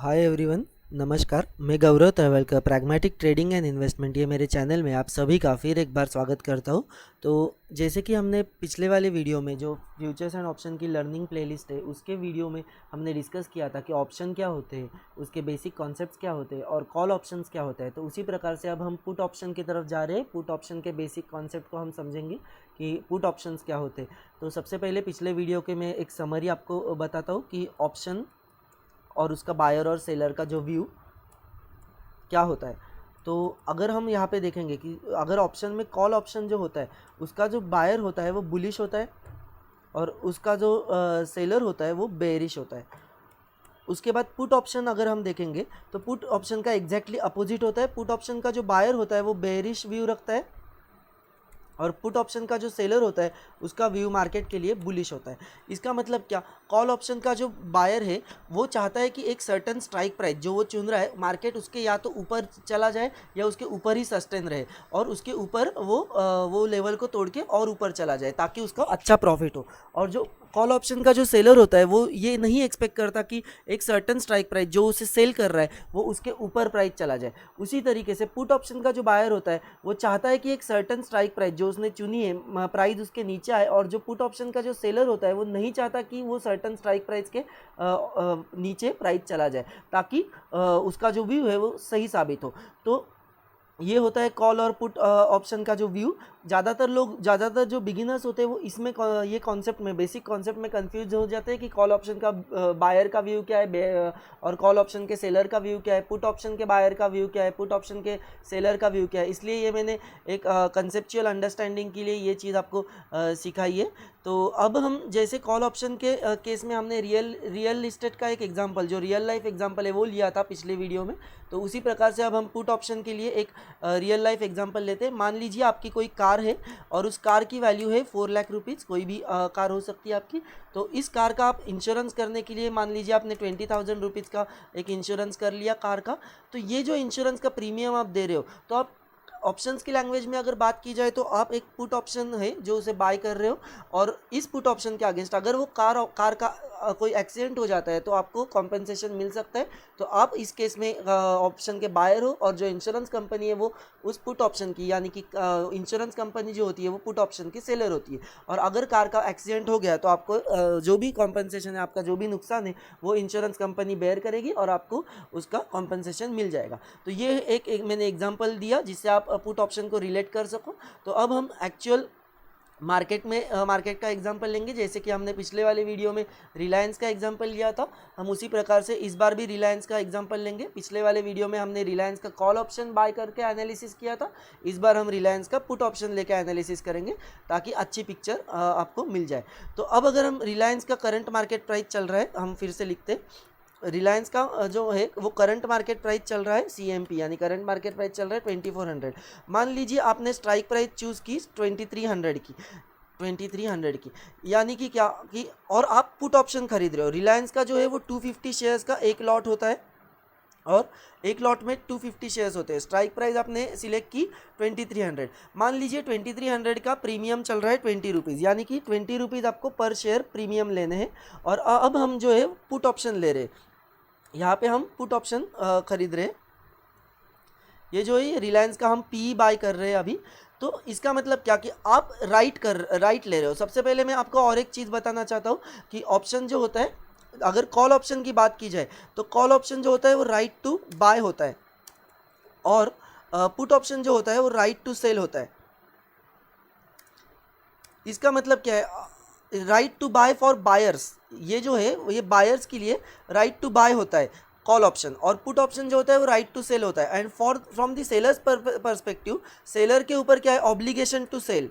Hi everyone, नमस्कार। मैं गौरव तवलकर, pragmatic trading and investment, ये मेरे चैनल में आप सभी का फिर एक बार स्वागत करता हूँ। तो जैसे कि हमने पिछले वाले वीडियो में जो फ्यूचर्स एंड ऑप्शन की लर्निंग प्लेलिस्ट है उसके वीडियो में हमने डिस्कस किया था कि ऑप्शन क्या होते हैं, उसके बेसिक कॉन्सेप्ट्स क्या होते हैं और कॉल ऑप्शंस क्या होता है। तो उसी प्रकार से अब हम पुट ऑप्शन की तरफ जा रहे हैं। पुट ऑप्शन के बेसिक कॉन्सेप्ट को हम समझेंगे कि पुट ऑप्शंस क्या होते हैं। तो सबसे पहले पिछले वीडियो के मैं एक समरी आपको बताता हूँ कि ऑप्शन और उसका बायर और सेलर का जो व्यू क्या होता है। तो अगर हम यहाँ पे देखेंगे कि अगर ऑप्शन में कॉल ऑप्शन जो होता है उसका जो बायर होता है वो बुलिश होता है और उसका जो सेलर होता है वो बेरिश होता है। उसके बाद पुट ऑप्शन अगर हम देखेंगे तो पुट ऑप्शन का एग्जैक्टली अपोजिट होता है। पुट ऑप्शन का जो बायर होता है वो बेरिश व्यू रखता है और पुट ऑप्शन का जो सेलर होता है उसका व्यू मार्केट के लिए बुलिश होता है। इसका मतलब क्या, कॉल ऑप्शन का जो बायर है वो चाहता है कि एक सर्टन स्ट्राइक प्राइस जो वो चुन रहा है मार्केट उसके या तो ऊपर चला जाए या उसके ऊपर ही सस्टेन रहे और उसके ऊपर वो लेवल को तोड़ के और ऊपर चला जाए ताकि उसका अच्छा प्रॉफिट हो। और जो कॉल ऑप्शन का जो सेलर होता है वो ये नहीं एक्सपेक्ट करता कि एक सर्टन स्ट्राइक प्राइस जो उसे सेल कर रहा है वो उसके ऊपर प्राइस चला जाए। उसी तरीके से पुट ऑप्शन का जो बायर होता है वो चाहता है कि एक सर्टन स्ट्राइक प्राइस जो उसने चुनी है प्राइस उसके नीचे आए और जो पुट ऑप्शन का जो सेलर होता है वो नहीं चाहता कि वो सर्टन स्ट्राइक प्राइस के नीचे प्राइस चला जाए ताकि उसका जो व्यू है वो सही साबित हो। तो ये होता है कॉल और पुट ऑप्शन का जो व्यू। ज़्यादातर जो बिगिनर्स होते हैं वो इसमें ये कॉन्सेप्ट में बेसिक कॉन्सेप्ट में कंफ्यूज हो जाते हैं कि कॉल ऑप्शन का बायर का व्यू क्या है और कॉल ऑप्शन के सेलर का व्यू क्या है, पुट ऑप्शन के बायर का व्यू क्या है, पुट ऑप्शन के सेलर का व्यू क्या है। इसलिए ये मैंने एक कंसेप्चुअल अंडरस्टैंडिंग के लिए ये चीज़ आपको सिखाई है। तो अब हम जैसे कॉल ऑप्शन के केस में हमने रियल इस्टेट का एक एग्जांपल जो रियल लाइफ एग्जांपल है वो लिया था पिछले वीडियो में। तो उसी प्रकार से अब हम पुट ऑप्शन के लिए एक रियल लाइफ एग्जांपल लेते हैं। मान लीजिए आपकी कोई कार है और उस कार की वैल्यू है 4 लाख रुपीज़, कोई भी कार हो सकती है आपकी। तो इस कार का आप इंश्योरेंस करने के लिए मान लीजिए आपने 20,000 रुपीज़ का एक इंश्योरेंस कर लिया कार का। तो ये जो इंश्योरेंस का प्रीमियम आप दे रहे हो तो आप ऑप्शंस की लैंग्वेज में अगर बात की जाए तो आप एक पुट ऑप्शन है जो उसे बाय कर रहे हो और इस पुट ऑप्शन के अगेंस्ट अगर वो कार का कोई एक्सीडेंट हो जाता है तो आपको कॉम्पेंसेशन मिल सकता है। तो आप इस केस में ऑप्शन के बायर हो और जो इंश्योरेंस कंपनी है वो उस पुट ऑप्शन की यानी कि इंश्योरेंस कंपनी जो होती है वो पुट ऑप्शन की सेलर होती है। और अगर कार का एक्सीडेंट हो गया तो आपको जो भी कॉम्पेंसेशन है, आपका जो भी नुकसान है वो इंश्योरेंस कंपनी बेयर करेगी और आपको उसका कॉम्पेंसेशन मिल जाएगा। तो ये एक मैंने एग्जांपल दिया जिससे आप पुट ऑप्शन को रिलेट कर सको। तो अब हम एक्चुअल मार्केट का एग्जांपल लेंगे। जैसे कि हमने पिछले वाले वीडियो में रिलायंस का एग्जांपल लिया था, हम उसी प्रकार से इस बार भी रिलायंस का एग्जांपल लेंगे। पिछले वाले वीडियो में हमने रिलायंस का कॉल ऑप्शन बाय करके एनालिसिस किया था, इस बार हम रिलायंस का पुट ऑप्शन लेकर एनालिसिस करेंगे ताकि अच्छी पिक्चर आपको मिल जाए। तो अब अगर हम रिलायंस का करंट मार्केट प्राइस चल रहा है, हम फिर से लिखते रिलायंस का जो है वो करंट मार्केट प्राइस चल रहा है CMP यानी करंट मार्केट प्राइस चल रहा है 2400। मान लीजिए आपने स्ट्राइक प्राइस चूज़ की 2300 की यानी कि क्या कि और आप पुट ऑप्शन खरीद रहे हो। रिलायंस का जो है वो 250 शेयर्स का एक लॉट होता है और एक लॉट में 250 शेयर्स होते हैं। स्ट्राइक प्राइस आपने सिलेक्ट की 2300। मान लीजिए 2300 का प्रीमियम चल रहा है 20 रुपीज़ यानी कि 20 रुपीज़ आपको पर शेयर प्रीमियम लेने हैं। और अब हम जो है पुट ऑप्शन ले रहे हैं, यहाँ पे हम पुट ऑप्शन खरीद रहे हैं। ये जो है रिलायंस का हम पी बाय कर रहे हैं अभी। तो इसका मतलब क्या कि आप राइट ले रहे हो। सबसे पहले मैं आपको और एक चीज़ बताना चाहता हूँ कि ऑप्शन जो होता है, अगर कॉल ऑप्शन की बात की जाए तो कॉल ऑप्शन जो होता है वो राइट टू बाय होता है और पुट ऑप्शन जो होता है वो राइट टू सेल होता है। इसका मतलब क्या है, right to buy for buyers, ये जो है ये बायर्स के लिए राइट टू बाय होता है कॉल ऑप्शन, और पुट ऑप्शन जो होता है वो राइट टू सेल होता है। And from the sellers perspective, seller के ऊपर क्या है, ऑब्लिगेशन टू सेल।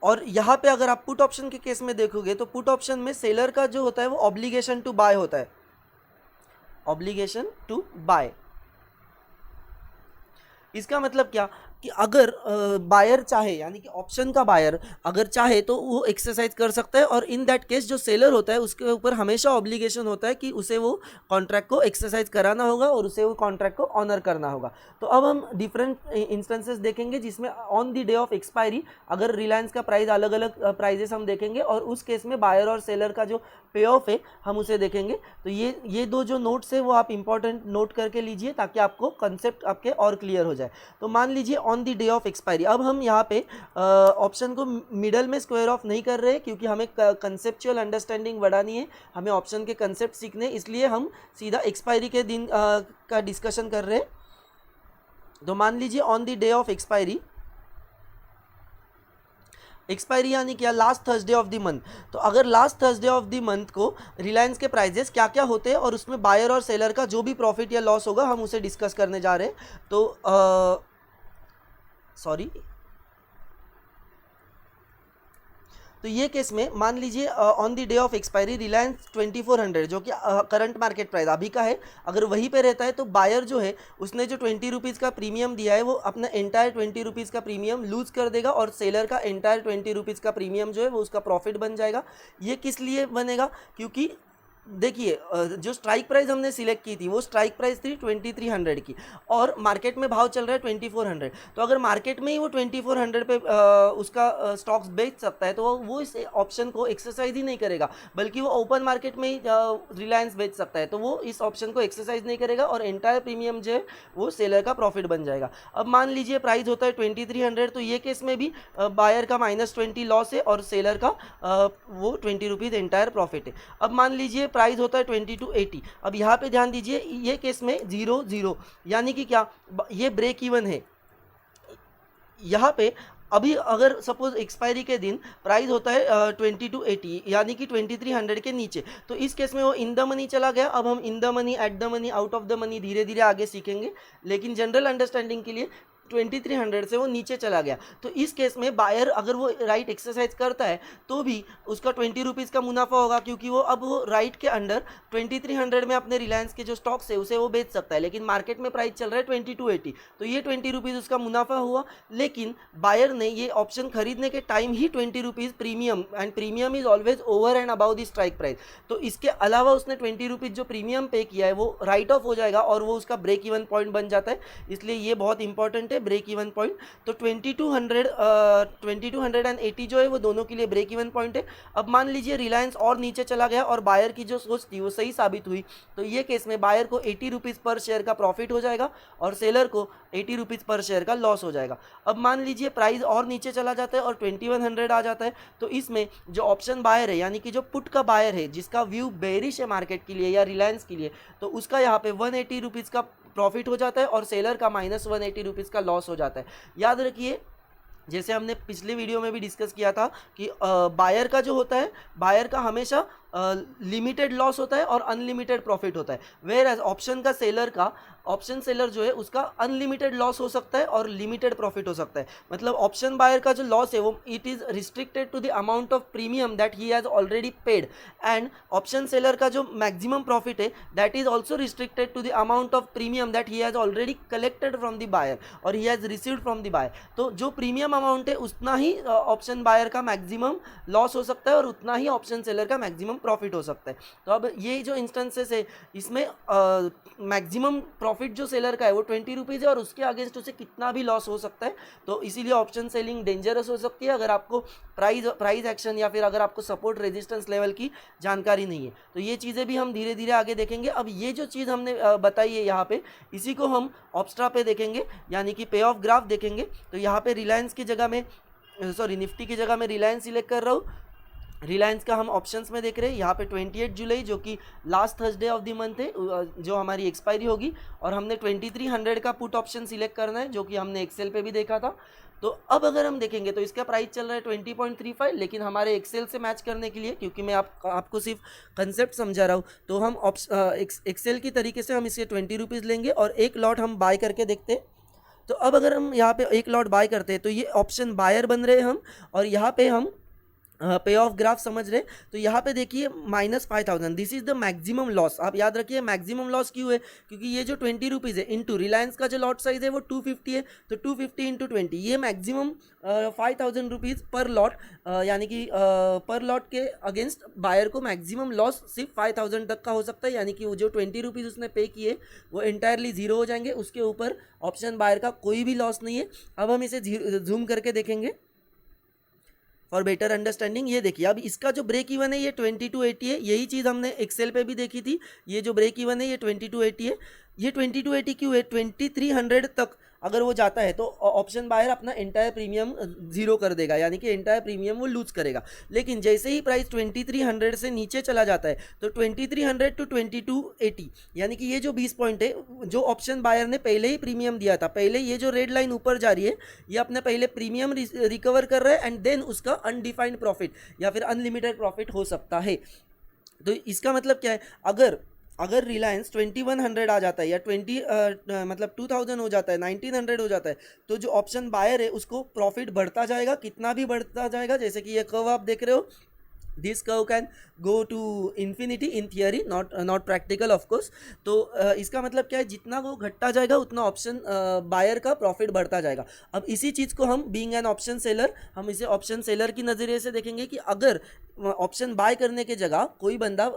और यहाँ पे अगर आप पुट ऑप्शन के केस में देखोगे तो पुट ऑप्शन में सेलर का जो होता है वो ऑब्लिगेशन टू बाय होता है, ऑब्लिगेशन टू बाय। इसका मतलब क्या कि अगर बायर चाहे यानी कि ऑप्शन का बायर अगर चाहे तो वो एक्सरसाइज कर सकता है और इन दैट केस जो सेलर होता है उसके ऊपर हमेशा ऑब्लिगेशन होता है कि उसे वो कॉन्ट्रैक्ट को एक्सरसाइज कराना होगा और उसे वो कॉन्ट्रैक्ट को ऑनर करना होगा। तो अब हम डिफरेंट इंस्टेंसेस देखेंगे जिसमें on the day of expiry अगर रिलायंस का प्राइस अलग अलग प्राइजेस हम देखेंगे और उस केस में बायर और सेलर का जो पे ऑफ है हम उसे देखेंगे। तो ये दो जो नोट्स है वो आप इंपॉर्टेंट नोट करके लीजिए ताकि आपको कंसेप्ट आपके और क्लियर हो जाए। तो मान लीजिए on the day of expiry, अब हम यहाँ पे ऑप्शन को मिडल में स्क्वायर ऑफ नहीं कर रहे क्योंकि हमें कंसेप्चुअल अंडरस्टैंडिंग बढ़ानी है, हमें ऑप्शन के कंसेप्ट सीखने, इसलिए हम सीधा एक्सपायरी के दिन का डिस्कशन कर रहे हैं। तो मान लीजिए on the day of expiry, expiry यानी क्या, last Thursday of the month. तो अगर last Thursday of the month को रिलायंस के प्राइजेस क्या क्या होते हैं और उसमें बायर और सेलर का जो भी प्रॉफिट या लॉस होगा हम उसे डिस्कस करने जा रहे हैं। तो सॉरी, तो ये केस में मान लीजिए on the day of expiry Reliance 2400 जो कि करंट मार्केट प्राइस अभी का है, अगर वहीं पे रहता है तो बायर जो है उसने जो 20 रुपीज़ का प्रीमियम दिया है वो अपना एंटायर 20 रुपीज़ का प्रीमियम लूज कर देगा और सेलर का एंटायर 20 रुपीज़ का प्रीमियम जो है वो उसका प्रॉफिट बन जाएगा। ये किस लिए बनेगा, क्योंकि देखिए जो स्ट्राइक प्राइस हमने सिलेक्ट की थी वो स्ट्राइक प्राइस थी 2300 की और मार्केट में भाव चल रहा है 2400। तो अगर मार्केट में ही वो 2400 पे उसका स्टॉक्स बेच सकता है तो वो इस ऑप्शन को एक्सरसाइज ही नहीं करेगा, बल्कि वो ओपन मार्केट में ही रिलायंस बेच सकता है, तो वो इस ऑप्शन को एक्सरसाइज नहीं करेगा और एंटायर प्रीमियम जो है वो सेलर का प्रॉफिट बन जाएगा। अब मान लीजिए प्राइस होता है 2300, तो ये केस में भी बायर का -20 लॉस है और सेलर का वो 20 रुपीज़ एंटायर प्रॉफिट है। अब मान लीजिए प्राइस होता है 2280। अब यहाँ पे ध्यान दीजिए ये केस में 0 यानी कि क्या, ये ब्रेक इवन है। यहाँ पे अभी अगर सपोज एक्सपायरी के दिन प्राइस होता है 2280 यानी कि 2300 के नीचे, तो इस केस में वो इन द मनी चला गया। अब हम in the money, at the money, out of the money धीरे धीरे आगे सीखेंगे, लेकिन जनरल अंडरस्टैंडिंग के लिए 2300 से वो नीचे चला गया। तो इस केस में बायर अगर वो राइट एक्सरसाइज करता है तो भी उसका 20 रुपीज़ का मुनाफा होगा, क्योंकि वो अब वो राइट के अंडर 2300 में अपने रिलायंस के जो स्टॉक्स है उसे वो बेच सकता है, लेकिन मार्केट में प्राइस चल रहा है 2280, तो ये 20 रुपीज़ उसका मुनाफा हुआ। लेकिन बायर ने ये ऑप्शन खरीदने के time he 20 rupees premium, and premium is always over and about the strike price, तो इसके अलावा उसने 20 रुपीज़ जो प्रीमियम पे किया है वो राइट ऑफ हो जाएगा और वो उसका ब्रेक इवन पॉइंट बन जाता है। इसलिए ये बहुत इंपॉर्टेंट है, ब्रेक इवन पॉइंट। तो 2280 जो है वो दोनों के लिए ब्रेक इवन पॉइंट है। अब मान लीजिए रिलायंस और नीचे चला गया और बायर की जो सोच थी वो सही साबित हुई, तो ये केस में बायर को 80 रुपीज़ पर शेयर का प्रॉफिट हो जाएगा और सेलर को 80 रुपीज़ पर शेयर का लॉस हो जाएगा। अब मान लीजिए प्राइस और नीचे चला जाता है और 2100 आ जाता है, तो इसमें जो ऑप्शन बायर है यानी कि जो पुट का बायर है जिसका व्यू बेरिश है मार्केट के लिए या रिलायंस के लिए, तो उसका यहाँ पे 180 रुपीज़ का प्रॉफिट हो जाता है और सेलर का -180 रुपीज़ का लॉस हो जाता है। याद रखिए, जैसे हमने पिछले वीडियो में भी डिस्कस किया था कि बायर का जो होता है, बायर का हमेशा लिमिटेड लॉस होता है और अनलिमिटेड प्रॉफिट होता है, वेयर एज ऑप्शन का सेलर का, ऑप्शन सेलर जो है उसका अनलिमिटेड लॉस हो सकता है और लिमिटेड प्रॉफिट हो सकता है। मतलब ऑप्शन बायर का जो लॉस है वो it is restricted to the amount of premium that he has already paid, and option seller का जो मैक्सिमम प्रॉफिट है that is also restricted to the amount of premium that he has already collected from the buyer और he has received from the buyer. तो जो premium amount है उतना ही option buyer का मैक्सिमम लॉस हो सकता है और उतना ही ऑप्शन सेलर का मैक्सिमम प्रॉफिट हो सकता है। तो अब ये जो इंस्टेंसेस है इसमें मैक्सिमम प्रॉफिट जो सेलर का है वो 20 रुपीज़ है और उसके अगेंस्ट उसे कितना भी लॉस हो सकता है, तो इसीलिए ऑप्शन सेलिंग डेंजरस हो सकती है अगर आपको प्राइस एक्शन या फिर अगर आपको सपोर्ट रेजिस्टेंस लेवल की जानकारी नहीं है। तो ये चीज़ें भी हम धीरे धीरे आगे देखेंगे। अब ये जो चीज़ हमने बताई है यहाँ पे, इसी को हम ऑप्स्ट्रा पे देखेंगे यानी कि पे ऑफ ग्राफ देखेंगे। तो यहाँ पे रिलायंस की जगह में, सॉरी निफ्टी की जगह में रिलायंस सिलेक्ट कर रहा हूँ। रिलायंस का हम ऑप्शंस में देख रहे हैं यहाँ पे 28 जुलाई जो कि last Thursday of the month है, जो हमारी एक्सपायरी होगी, और हमने 2300 का पुट ऑप्शन सिलेक्ट करना है जो कि हमने एक्सेल पे भी देखा था। तो अब अगर हम देखेंगे तो इसका प्राइस चल रहा है 20.35, लेकिन हमारे एक्सेल से मैच करने के लिए, क्योंकि मैं आपको सिर्फ कंसेप्ट समझा रहा हूँ, तो हम एक्सेल की तरीके से हम इसे 20 रुपीज़ लेंगे और एक लॉट हम बाय करके देखते हैं। तो अब अगर हम यहाँ पे एक लॉट बाय करते हैं तो ये ऑप्शन बायर बन रहे हैं हम, और यहाँ पे हम पे ऑफ ग्राफ समझ रहे। तो यहाँ पे देखिए -5000, this is the maximum loss. आप याद रखिए मैक्सिमम लॉस क्यों है, क्योंकि ये जो 20 रुपीज़ है इनटू रिलायंस का जो लॉट साइज है वो 250 है, तो 250 इंटू 20 ये मैक्सिमम 5000 रुपीज़ पर लॉट, यानी कि पर लॉट के अगेंस्ट बायर को मैक्सिमम लॉस सिर्फ 5000 तक का हो सकता है, यानी कि वो जो 20 रुपीज़ उसने पे किए वो एंटायरली जीरो हो जाएंगे, उसके ऊपर ऑप्शन बायर का कोई भी लॉस नहीं है। अब हम इसे जूम करके देखेंगे। फॉर बेटर अंडरस्टैंडिंग ये देखिए, अब इसका जो ब्रेक इवन है ये 2280 है, यही चीज़ हमने एक्सेल पे भी देखी थी। ये जो ब्रेक इवन है ये 2280 है। ये 2280 क्यों है? 2300 तक अगर वो जाता है तो ऑप्शन बायर अपना एंटायर प्रीमियम जीरो कर देगा, यानी कि एंटायर प्रीमियम वो लूज करेगा। लेकिन जैसे ही प्राइस 2300 से नीचे चला जाता है तो 2300 टू 2280, यानी कि ये जो 20 पॉइंट है, जो ऑप्शन बायर ने पहले ही प्रीमियम दिया था, पहले ये जो रेड लाइन ऊपर जा रही है ये अपने पहले प्रीमियम रिकवर कर रहा है एंड देन उसका अनडिफाइंड प्रॉफिट या फिर अनलिमिटेड प्रॉफिट हो सकता है। तो इसका मतलब क्या है, अगर रिलायंस 2100 आ जाता है या मतलब 2000 हो जाता है, 1900 हो जाता है, तो जो ऑप्शन बायर है उसको प्रॉफिट बढ़ता जाएगा। कितना भी बढ़ता जाएगा, जैसे कि ये कर्व आप देख रहे हो, this curve can go to infinity in theory, not practical of course. तो इसका मतलब क्या है, जितना वो घटता जाएगा उतना ऑप्शन बायर का प्रॉफिट बढ़ता जाएगा। अब इसी चीज़ को हम बीइंग एन ऑप्शन सेलर, हम इसे ऑप्शन सेलर की नज़रिए से देखेंगे कि अगर ऑप्शन बाय करने के जगह कोई बंदा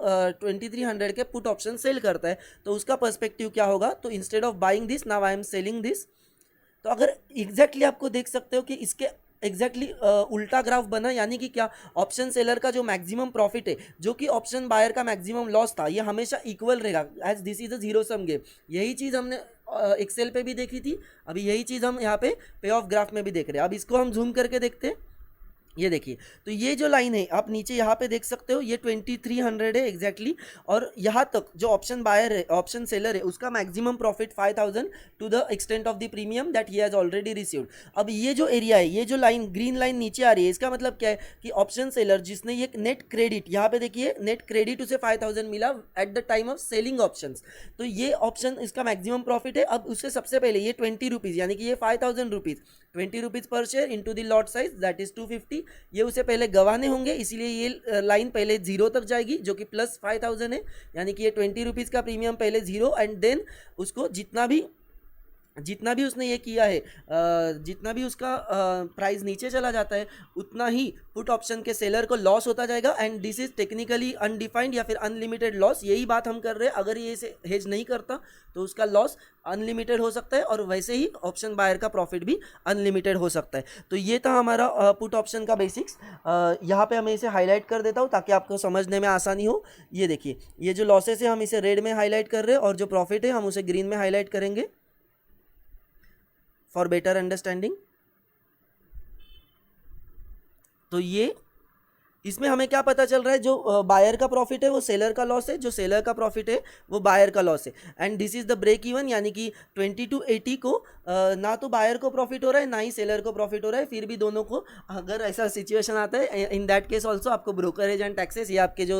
2300 के पुट ऑप्शन सेल करता है तो उसका पर्सपेक्टिव क्या होगा। तो instead of buying this now I am selling this. तो अगर एग्जैक्टली आपको देख सकते हो कि इसके एग्जैक्टली उल्टा ग्राफ बना, यानी कि क्या, ऑप्शन सेलर का जो मैक्सिमम प्रॉफिट है जो कि ऑप्शन बायर का मैक्सिमम लॉस था, ये हमेशा इक्वल रहेगा as this is a zero sum game. यही चीज़ हमने एक्सेल पे भी देखी थी, अभी यही चीज़ हम यहाँ पे पे ऑफ ग्राफ में भी देख रहे हैं। अब इसको हम जूम करके देखते हैं। ये देखिए, तो ये जो लाइन है आप नीचे यहाँ पे देख सकते हो, ये 2300 है एग्जैक्टली, और यहाँ तक जो ऑप्शन बायर है, ऑप्शन सेलर है, उसका maximum profit 5000 to the extent of the premium that he has already received. अब ये जो एरिया है, ये जो लाइन ग्रीन लाइन नीचे आ रही है, इसका मतलब क्या है कि ऑप्शन सेलर जिसने ये नेट क्रेडिट, यहाँ पे देखिए नेट क्रेडिट उसे 5000 मिला at the time of selling option, तो ये ऑप्शन इसका मैक्सिमम प्रॉफिट है। अब उससे सबसे पहले ये 20 रुपीज़, यानी कि ये 5000 रुपीज़, 20 रुपीज़ पर share into the lot size that is 250, ये उसे पहले गंवाने होंगे, इसलिए ये लाइन पहले जीरो तक जाएगी जो कि प्लस 5000 है, यानी कि ये 20 रुपीज़ का प्रीमियम पहले जीरो एंड देन उसको जितना भी उसने ये किया है, जितना भी उसका प्राइस नीचे चला जाता है उतना ही पुट ऑप्शन के सेलर को लॉस होता जाएगा and this is technically undefined या फिर अनलिमिटेड लॉस। यही बात हम कर रहे हैं, अगर ये इसे हेज नहीं करता तो उसका लॉस अनलिमिटेड हो सकता है और वैसे ही ऑप्शन बायर का प्रॉफिट भी अनलिमिटेड हो सकता है। तो ये था हमारा पुट ऑप्शन का बेसिक्स। यहाँ पे मैं इसे हाईलाइट कर देता हूँ ताकि आपको समझने में आसानी हो। ये देखिए, ये जो लॉसेस है हम इसे रेड में हाईलाइट कर रहे हैं और जो प्रॉफिट है हम उसे ग्रीन में हाईलाइट करेंगे फॉर बेटर अंडरस्टैंडिंग। तो ये इसमें हमें क्या पता चल रहा है, जो बायर का प्रॉफिट है वो सेलर का लॉस है, जो सेलर का प्रॉफिट है वो बायर का लॉस है and this is the break even, यानी कि 2280 को ना तो बायर को प्रॉफिट हो रहा है ना ही सेलर को प्रॉफिट हो रहा है, फिर भी दोनों को, अगर ऐसा सिचुएशन आता है इन दैट केस ऑल्सो आपको ब्रोकरेज एंड टैक्सेस, ये आपके जो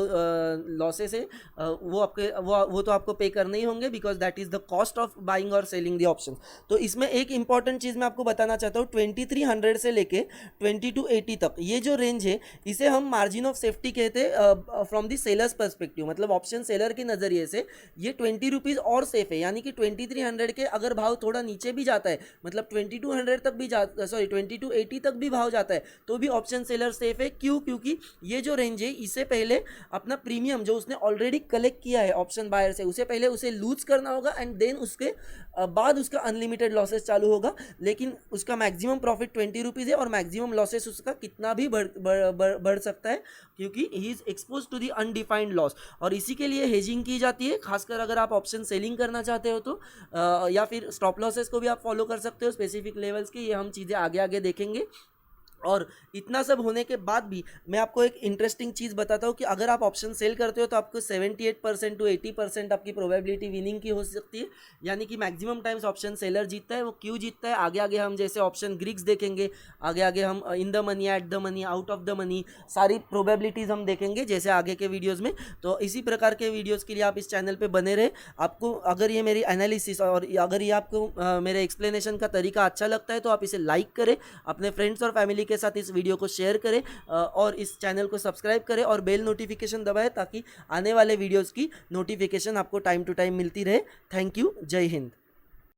लॉसेस है वो आपके वो तो आपको पे करने ही होंगे because that is the cost of buying और सेलिंग द ऑप्शन। तो इसमें एक इंपॉर्टेंट चीज़ मैं आपको बताना चाहता हूँ, 2300 से लेके 2280 तक ये जो रेंज है इसे हम मार्जिन ऑफ सेफ्टी कहते हैं फ्रॉम द सेलर्स पर्सपेक्टिव, मतलब ऑप्शन सेलर के नज़रिए से ये 20 रुपीज़ और सेफ है, यानी कि 2300 के अगर भाव थोड़ा नीचे भी जाता है, मतलब 2200 तक भी 2280 तक भी भाव जाता है तो भी ऑप्शन सेलर सेफ है। क्यों? क्योंकि ये जो रेंज है इससे पहले अपना प्रीमियम जो उसने ऑलरेडी कलेक्ट किया है ऑप्शन बायर से, उसे पहले उसे लूज करना होगा एंड देन उसके बाद उसका अनलिमिटेड लॉसेस चालू होगा। लेकिन उसका मैक्सिमम प्रॉफिट 20 रुपीज़ है और मैक्सिमम लॉसेस उसका कितना भी बढ़ सकता है क्योंकि he is expose to the undefined loss, और इसी के लिए हेजिंग की जाती है, खासकर अगर आप ऑप्शन सेलिंग करना चाहते हो तो या फिर स्टॉप लॉसेस को भी आप फॉलो कर सकते हो स्पेसिफिक लेवल्स की, ये हम चीज़ें आगे आगे देखेंगे। और इतना सब होने के बाद भी मैं आपको एक इंटरेस्टिंग चीज़ बताता हूँ कि अगर आप ऑप्शन सेल करते हो तो आपको 78% टू 80% आपकी प्रोबेबिलिटी विनिंग की हो सकती है, यानी कि मैक्सिमम टाइम्स ऑप्शन सेलर जीतता है। वो क्यों जीतता है आगे आगे हम जैसे ऑप्शन ग्रीक्स देखेंगे, आगे आगे हम in the money, at the money, out of the money, सारी प्रोबेबिलिटीज़ हम देखेंगे जैसे आगे के वीडियोज़ में। तो इसी प्रकार के वीडियोज़ के लिए आप इस चैनल पर बने रहे। आपको अगर ये मेरी एनालिसिस और अगर ये आपको मेरे एक्सप्लेनेशन का तरीका अच्छा लगता है तो आप इसे लाइक करें, अपने फ्रेंड्स और फैमिली के साथ इस वीडियो को शेयर करें और इस चैनल को सब्सक्राइब करें और बेल नोटिफिकेशन दबाएं ताकि आने वाले वीडियोस की नोटिफिकेशन आपको टाइम टू टाइम मिलती रहे। Thank you. जय हिंद।